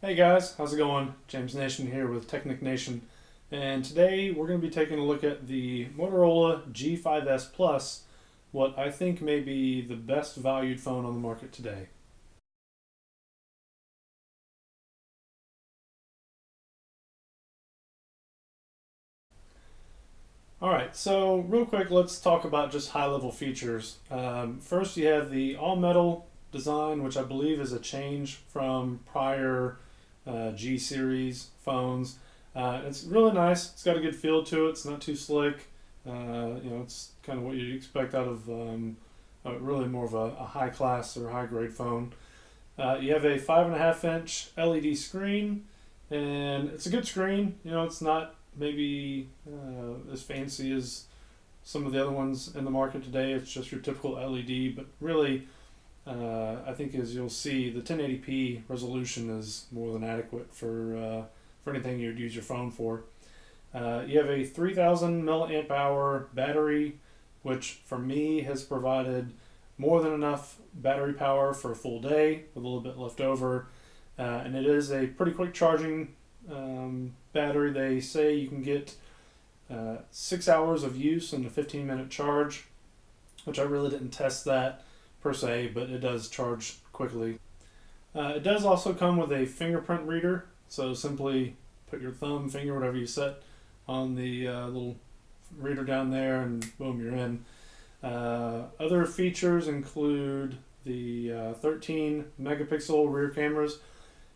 Hey guys, how's it going? James Nation here with Technic Nation, and today we're going to be taking a look at the Motorola G5S Plus, what I think may be the best valued phone on the market today. Alright, so real quick, let's talk about just high level features. First, you have the all metal design, which I believe is a change from prior G series phones. It's really nice. It's got a good feel to it. It's not too slick. It's kind of what you'd expect out of really more of a high class or high grade phone. You have a 5.5-inch LED screen, and it's a good screen. It's not maybe as fancy as some of the other ones in the market today. It's just your typical LED, but really I think, as you'll see, the 1080p resolution is more than adequate for anything you'd use your phone for. You have a 3,000 milliamp hour battery, which for me has provided more than enough battery power for a full day with a little bit left over. And it is a pretty quick charging battery. They say you can get 6 hours of use in a 15-minute charge, which I really didn't test that per se, but it does charge quickly. It does also come with a fingerprint reader, so simply put your thumb, finger, whatever you set on the little reader down there, and boom, you're in. Other features include the 13 megapixel rear cameras.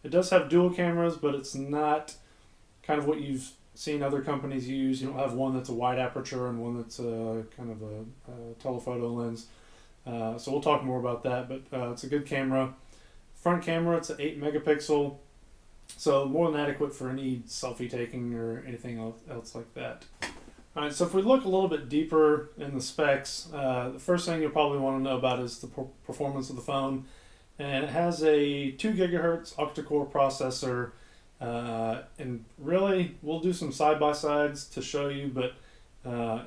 It does have dual cameras, but it's not kind of what you've seen other companies use. You don't have one that's a wide aperture and one that's kind of a telephoto lens. So we'll talk more about that, but it's a good camera. Front camera, it's an 8 megapixel, so more than adequate for any selfie taking or anything else like that. All right, so if we look a little bit deeper in the specs, the first thing you'll probably want to know about is the performance of the phone. And it has a 2 gigahertz octa-core processor, and really we'll do some side-by-sides to show you, but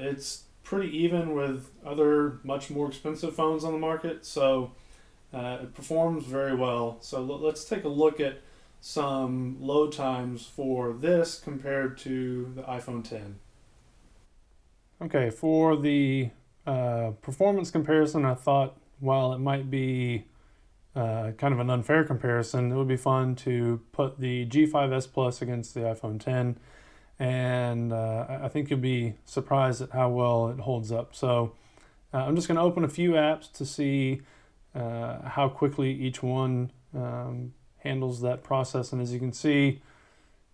it's pretty even with other much more expensive phones on the market, so it performs very well. So let's take a look at some load times for this compared to the iPhone 10. Okay, for the performance comparison, I thought while it might be kind of an unfair comparison, it would be fun to put the G5S Plus against the iPhone 10, and I think you'll be surprised at how well it holds up. So I'm just going to open a few apps to see how quickly each one handles that process. And as you can see,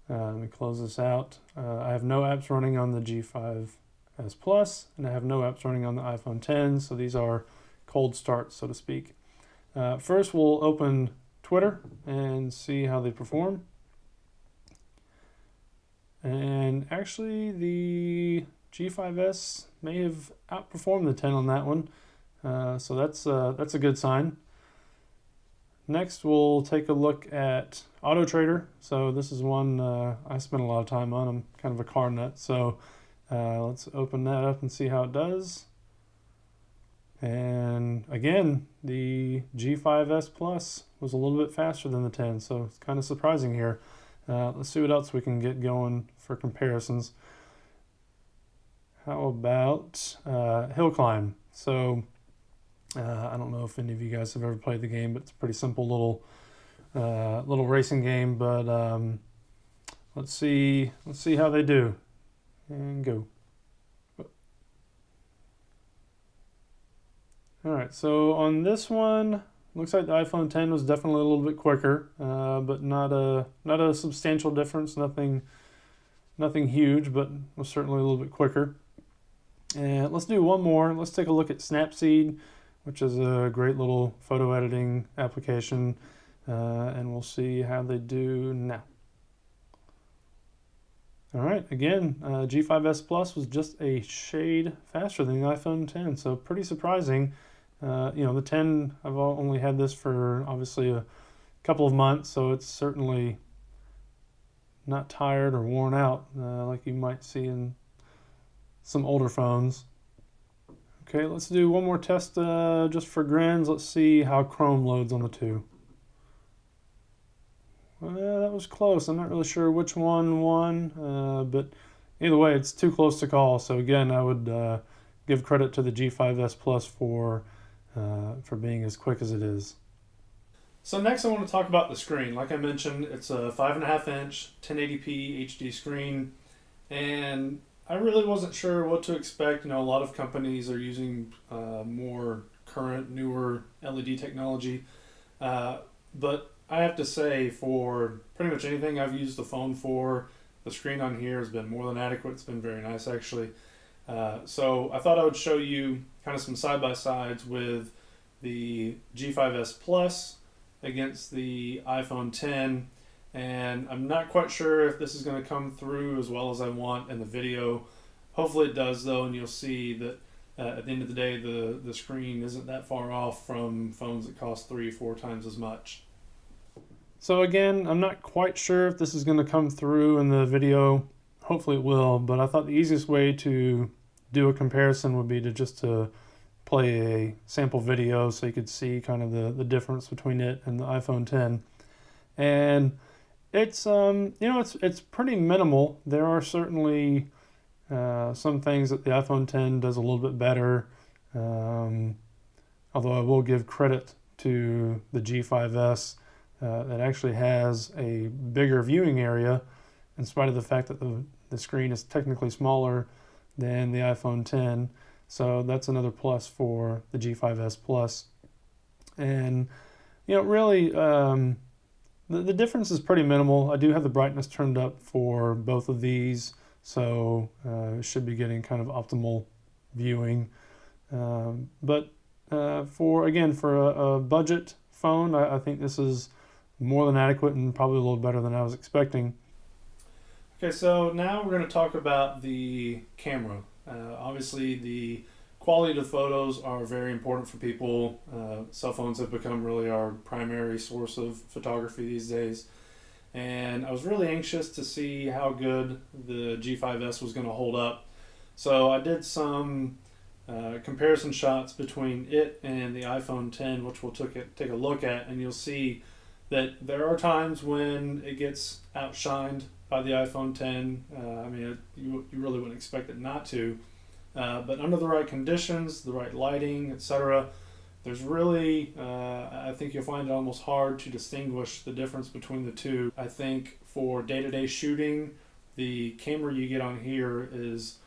let me close this out. I have no apps running on the G5S Plus, and I have no apps running on the iPhone 10, so these are cold starts, so to speak. First, we'll open Twitter and see how they perform. And actually, the G5S may have outperformed the 10 on that one, so that's a good sign. Next, we'll take a look at Auto Trader. So this is one I spent a lot of time on. I'm kind of a car nut, so let's open that up and see how it does. And again, the G5S Plus was a little bit faster than the 10, so it's kind of surprising here. Let's see what else we can get going for comparisons. How about Hill Climb? So I don't know if any of you guys have ever played the game, but it's a pretty simple little racing game. But let's see how they do. And go. All right, so on this one, looks like the iPhone 10 was definitely a little bit quicker, but not a substantial difference. Nothing huge, but was certainly a little bit quicker. And let's do one more. Let's take a look at Snapseed, which is a great little photo editing application, and we'll see how they do now. All right, again, G5S Plus was just a shade faster than the iPhone 10, so pretty surprising. The 10, I've only had this for obviously a couple of months, so it's certainly not tired or worn out like you might see in some older phones. Okay, let's do one more test just for grins. Let's see how Chrome loads on the two. That was close. I'm not really sure which one won, but either way, it's too close to call. So again, I would give credit to the G5S Plus for being as quick as it is. So next I want to talk about the screen. Like I mentioned, it's a 5.5 inch 1080p HD screen, and I really wasn't sure what to expect. You know, a lot of companies are using more current, newer LED technology, but I have to say, for pretty much anything I've used the phone for, the screen on here has been more than adequate. It's been very nice, actually. So I thought I would show you kind of some side-by-sides with the G5S Plus against the iPhone 10, and I'm not quite sure if this is going to come through as well as I want in the video. Hopefully it does, though, and you'll see that at the end of the day, the screen isn't that far off from phones that cost 3 or 4 times as much. So again, I'm not quite sure if this is going to come through in the video. Hopefully it will, but I thought the easiest way to do a comparison would be to play a sample video so you could see kind of the difference between it and the iPhone 10. And it's it's pretty minimal. There are certainly some things that the iPhone 10 does a little bit better, although I will give credit to the G5S that actually has a bigger viewing area in spite of the fact that the screen is technically smaller than the iPhone 10. So that's another plus for the G5S Plus. And, really, the difference is pretty minimal. I do have the brightness turned up for both of these, so should be getting kind of optimal viewing. But for a budget phone, I think this is more than adequate and probably a little better than I was expecting. Okay, so now we're going to talk about the camera. Obviously, the quality of the photos are very important for people. Cell phones have become really our primary source of photography these days. And I was really anxious to see how good the G5S was going to hold up. So I did some comparison shots between it and the iPhone 10, which we'll take a look at, and you'll see that there are times when it gets outshined by the iPhone 10. You really wouldn't expect it not to. But under the right conditions, the right lighting, etc., there's really, I think you'll find it almost hard to distinguish the difference between the two. I think for day-to-day shooting, the camera you get on here is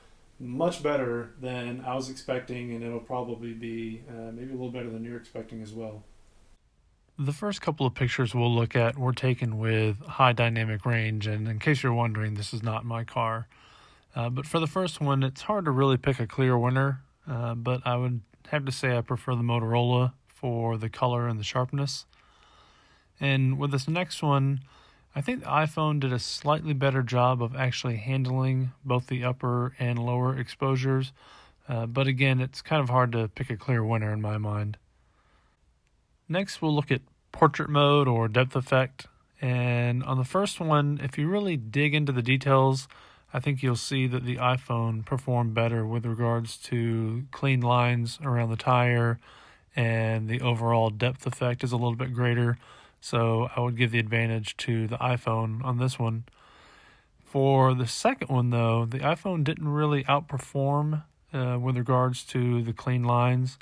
much better than I was expecting, and it'll probably be maybe a little better than you're expecting as well. The first couple of pictures we'll look at were taken with high dynamic range, and in case you're wondering, this is not my car. But for the first one, it's hard to really pick a clear winner, but I would have to say I prefer the Motorola for the color and the sharpness. And with this next one, I think the iPhone did a slightly better job of actually handling both the upper and lower exposures, but again, it's kind of hard to pick a clear winner in my mind. Next, we'll look at portrait mode or depth effect. And on the first one, if you really dig into the details, I think you'll see that the iPhone performed better with regards to clean lines around the tire, and the overall depth effect is a little bit greater. So I would give the advantage to the iPhone on this one. For the second one, though, the iPhone didn't really outperform with regards to the clean lines.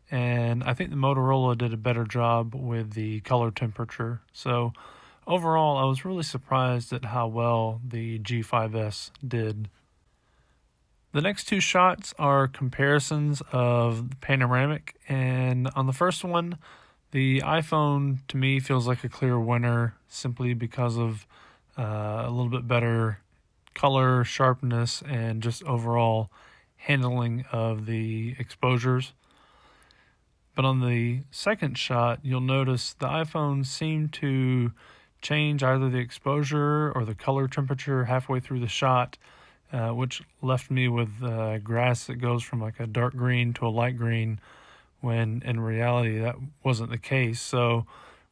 And I think the Motorola did a better job with the color temperature. So overall, I was really surprised at how well the G5S did. The next two shots are comparisons of the panoramic. And on the first one, the iPhone, to me, feels like a clear winner simply because of a little bit better color, sharpness, and just overall handling of the exposures. But on the second shot, you'll notice the iPhone seemed to change either the exposure or the color temperature halfway through the shot, which left me with grass that goes from like a dark green to a light green, when in reality that wasn't the case. So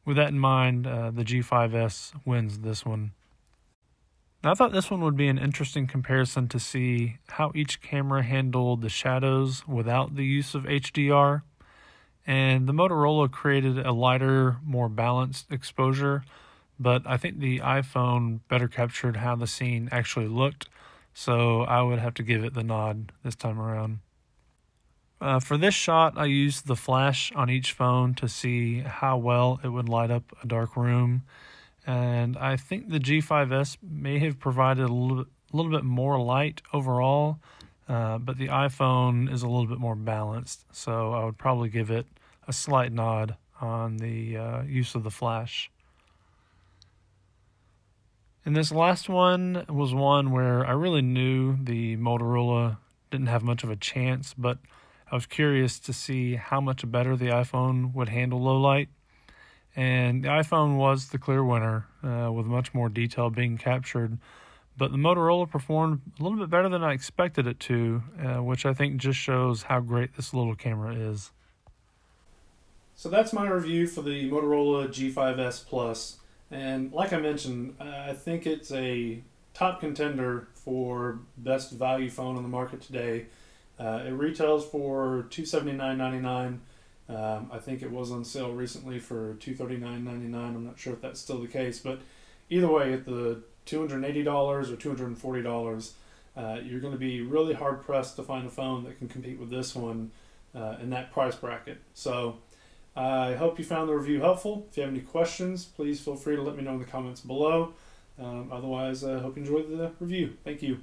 with that in mind, the G5S wins this one. Now, I thought this one would be an interesting comparison to see how each camera handled the shadows without the use of HDR. And the Motorola created a lighter, more balanced exposure, but I think the iPhone better captured how the scene actually looked, so I would have to give it the nod this time around. For this shot, I used the flash on each phone to see how well it would light up a dark room, and I think the G5S may have provided a little bit more light overall, but the iPhone is a little bit more balanced, so I would probably give it a slight nod on the use of the flash. And this last one was one where I really knew the Motorola didn't have much of a chance, but I was curious to see how much better the iPhone would handle low light. And the iPhone was the clear winner, with much more detail being captured. But the Motorola performed a little bit better than I expected it to, which I think just shows how great this little camera is. So that's my review for the Motorola G5S Plus. And like I mentioned, I think it's a top contender for best value phone on the market today. It retails for $279.99. I think it was on sale recently for $239.99. I'm not sure if that's still the case, but either way, at the $280 or $240, you're going to be really hard pressed to find a phone that can compete with this one in that price bracket. So I hope you found the review helpful. If you have any questions, please feel free to let me know in the comments below. Otherwise, I hope you enjoyed the review. Thank you.